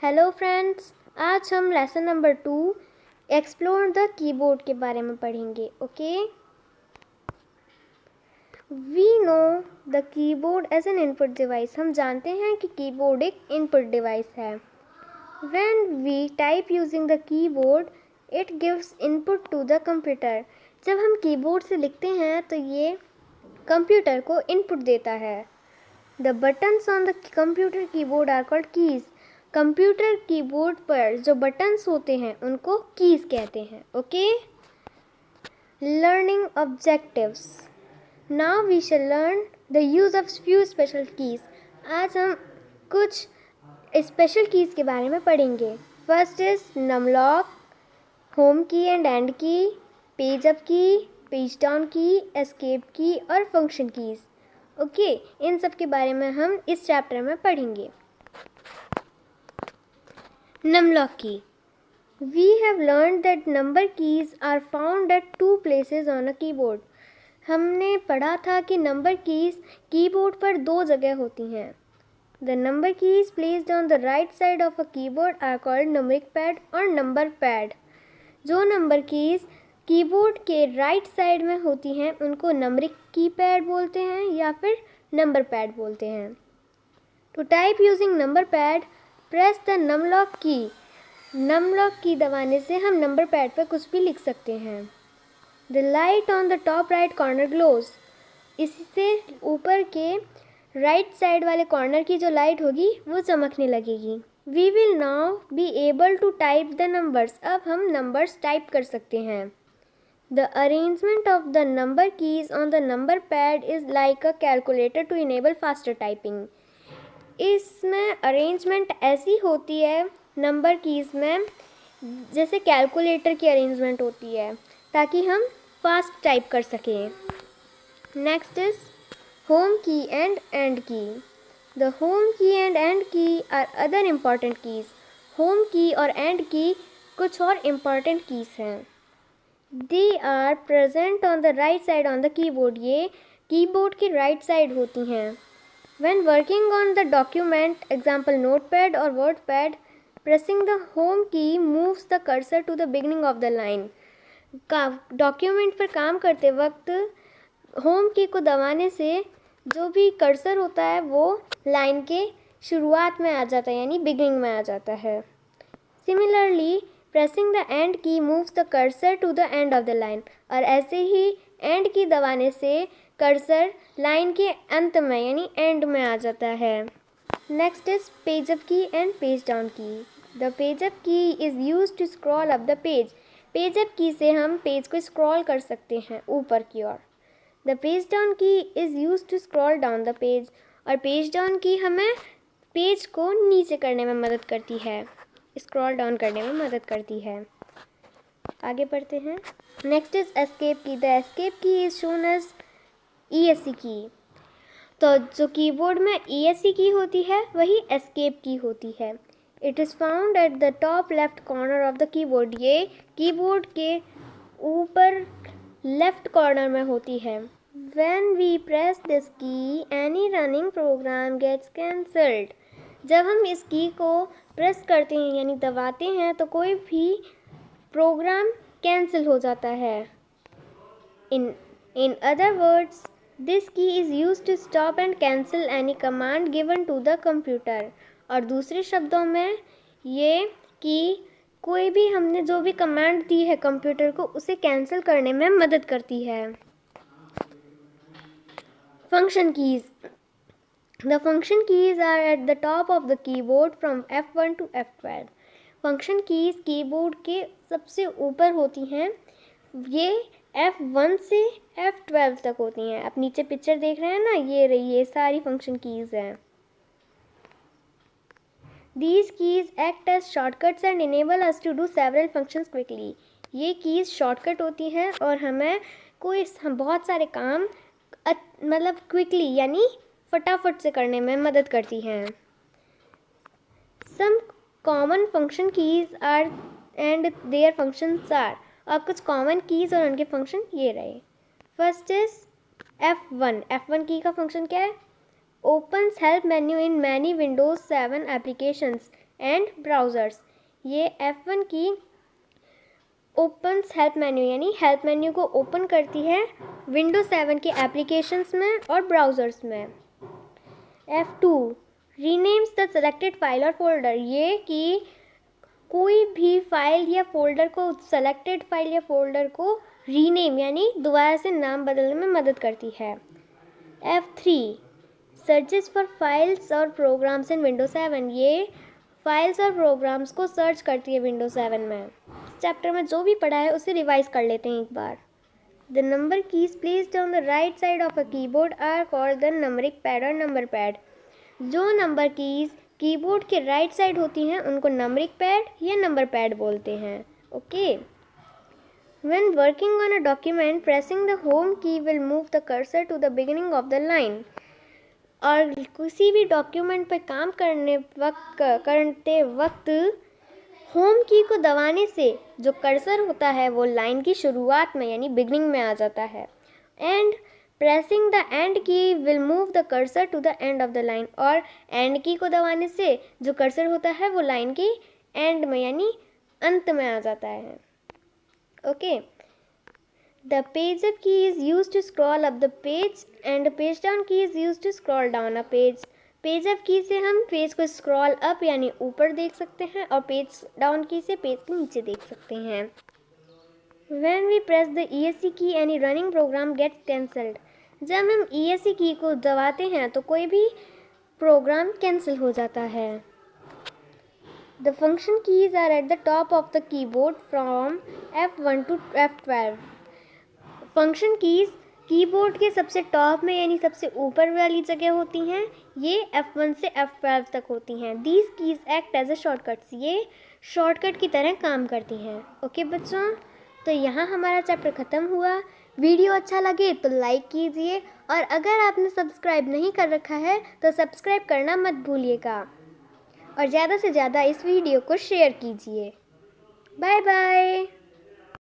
Hello friends, आज हम lesson number 2 explore the keyboard के बारे में पढ़ेंगे। Okay, we know the keyboard as an input device. हम जानते हैं कि कीबोर्ड एक इनपुट डिवाइस है। When we type using the keyboard it gives input to the computer. जब हम कीबोर्ड से लिखते हैं तो ये कंप्यूटर को इनपुट देता है। The buttons on the computer keyboard are called keys. Computer keyboard पर जो बटन्स होते हैं उनको कीज कहते हैं। Okay, learning objectives. Now we shall learn the use of few special keys. आज हम कुछ स्पेशल कीज के बारे में पढ़ेंगे। First is numlock, home key and end key, page up key, page down key, escape key और function keys. Okay, इन सब के बारे में हम इस चैप्टर में पढ़ेंगे। Numlock key. We have learned that number keys are found at two places on a keyboard. हमने पढ़ा था कि नंबर कीज कीबोर्ड पर दो जगह होती हैं। The number keys placed on the right side of a keyboard are called numeric pad और number pad. जो नंबर कीज कीबोर्ड के राइट साइड में होती हैं उनको नंबरिक कीपैड बोलते हैं या फिर नंबर पैड बोलते हैं। To type using number pad, press the numlock key. Numlock key दबाने से हम नंबर पैड पर कुछ भी लिख सकते हैं। The light on the top right corner glows. इससे ऊपर के राइट साइड वाले कॉर्नर की जो लाइट होगी वो चमकने लगेगी। We will now be able to type the numbers. अब हम नंबर्स टाइप कर सकते हैं। The arrangement of the number keys on the number pad is like a calculator to enable faster typing. इसमें अरेंजमेंट ऐसी होती है नंबर कीज़ में जैसे कैलकुलेटर की अरेंजमेंट होती है ताकि हम फास्ट टाइप कर सकें। Next is home key and end key. The home key and end key are other important keys. Home key और एंड की कुछ और इम्पॉर्टेंट कीज़ हैं। They are present on the right side on the keyboard. ये keyboard की right side होती हैं। When working on the document, example notepad or wordpad, pressing the home key moves the cursor to the beginning of the line. Document पर काम करते वक्त home की को दबाने से जो भी कर्सर होता है वो लाइन के शुरुआत में आ जाता है यानी बिगिनिंग में आ जाता है। Similarly pressing the end key moves the cursor to the end of the line. और ऐसे ही एंड की दबाने से कर्सर लाइन के अंत में यानी एंड में आ जाता है। Next is page up key and page down key. The page up key is use to scroll up the page. Page up key से हम पेज को स्क्रॉल कर सकते हैं ऊपर की ओर। The page down key is use to scroll down the page. और पेज डाउन की हमें पेज को नीचे करने में मदद करती है, स्क्रॉल डाउन करने में मदद करती है। आगे बढ़ते हैं। नेक्स्ट इज एस्केप की। द एस्केप की इज शोन एज ESC की। तो जो कीबोर्ड में ESC की होती है वही एस्केप की होती है। It is found at the top left corner of the keyboard. ये कीबोर्ड के ऊपर लेफ्ट कॉर्नर में होती है। When we press this key any running program gets cancelled. जब हम इस की को प्रेस करते हैं यानी दबाते हैं तो कोई भी प्रोग्राम कैंसिल हो जाता है। In other words, this key is used to stop and cancel any command given to the computer. और दूसरे शब्दों में ये की कोई भी हमने जो भी कमांड दी है कंप्यूटर को उसे कैंसिल करने में मदद करती है। Function keys. The function keys are at the top of the keyboard from F1 to F12. Function keys keyboard के सबसे ऊपर होती हैं। ये F1 से F12 तक होती हैं। आप नीचे पिक्चर देख रहे हैं ना, ये रही, ये सारी फंक्शन कीज़ हैं। These keys act as shortcuts and enable us to do several functions quickly. ये कीज़ शॉर्टकट होती हैं और हमें हम बहुत सारे काम मतलब क्विकली यानी फटाफट से करने में मदद करती हैं। Some common function keys are and their functions are। और कुछ कॉमन कीज़ और उनके फंक्शन ये रहे। First is F1। F1 की का फंक्शन क्या है? Opens help menu in many Windows 7 applications. And browsers. ये F1 की ओपन्स हेल्प मेन्यू यानी हेल्प मेन्यू को ओपन करती है विंडोज 7 के एप्लीकेशंस में और ब्राउज़र्स में। F2 रीनेम्स द सेलेक्टेड फाइल और फोल्डर। ये कि कोई भी फाइल या फोल्डर को, सेलेक्टेड फाइल या फोल्डर को रीनेम यानी दोबारा से नाम बदलने में मदद करती है। F3 सर्चेस फॉर फाइल्स और प्रोग्राम्स इन विंडोज 7। ये फाइल्स और प्रोग्राम्स को सर्च करती है विंडोज 7 में। चैप्टर में जो भी पढ़ा है उसे रिवाइज कर लेते हैं एक बार। The number keys placed on the right side of a keyboard are called the numbering pad और नंबर पैड। जो नंबर कीज कीबोर्ड के राइट साइड होती हैं उनको नंबरिंग पैड या नंबर पैड बोलते हैं। Okay. When working on a document, pressing the home key will move the cursor to the beginning of the line. और किसी भी डॉक्यूमेंट पर काम करते वक्त होम की को दबाने से जो कर्सर होता है वो लाइन की शुरुआत में यानी बिगनिंग में आ जाता है। And pressing the end key will move the cursor to the end of the line. और एंड की को दबाने से जो कर्सर होता है वो लाइन की एंड में यानी अंत में आ जाता है। Okay. The page up key is used to scroll up the page and page down key is used to scroll down a page. Page up key से हम पेज को स्क्रॉल अप यानी ऊपर देख सकते हैं और पेज डाउन की से पेज के नीचे देख सकते हैं। When we press the ESC key, any running program gets cancelled. जब हम ESC की को दबाते हैं तो कोई भी प्रोग्राम कैंसिल हो जाता है। The function keys are at the top of the keyboard from F1 to F12. Function keys keyboard के सबसे टॉप में यानी सबसे ऊपर वाली जगह होती हैं। ये F1 से F12 तक होती हैं। These keys act as a shortcuts. ये शॉर्टकट की तरह काम करती हैं। ओके बच्चों, तो यहाँ हमारा चैप्टर ख़त्म हुआ। वीडियो अच्छा लगे तो लाइक कीजिए और अगर आपने सब्सक्राइब नहीं कर रखा है तो सब्सक्राइब करना मत भूलिएगा और ज़्यादा से ज़्यादा इस वीडियो को शेयर कीजिए। Bye bye.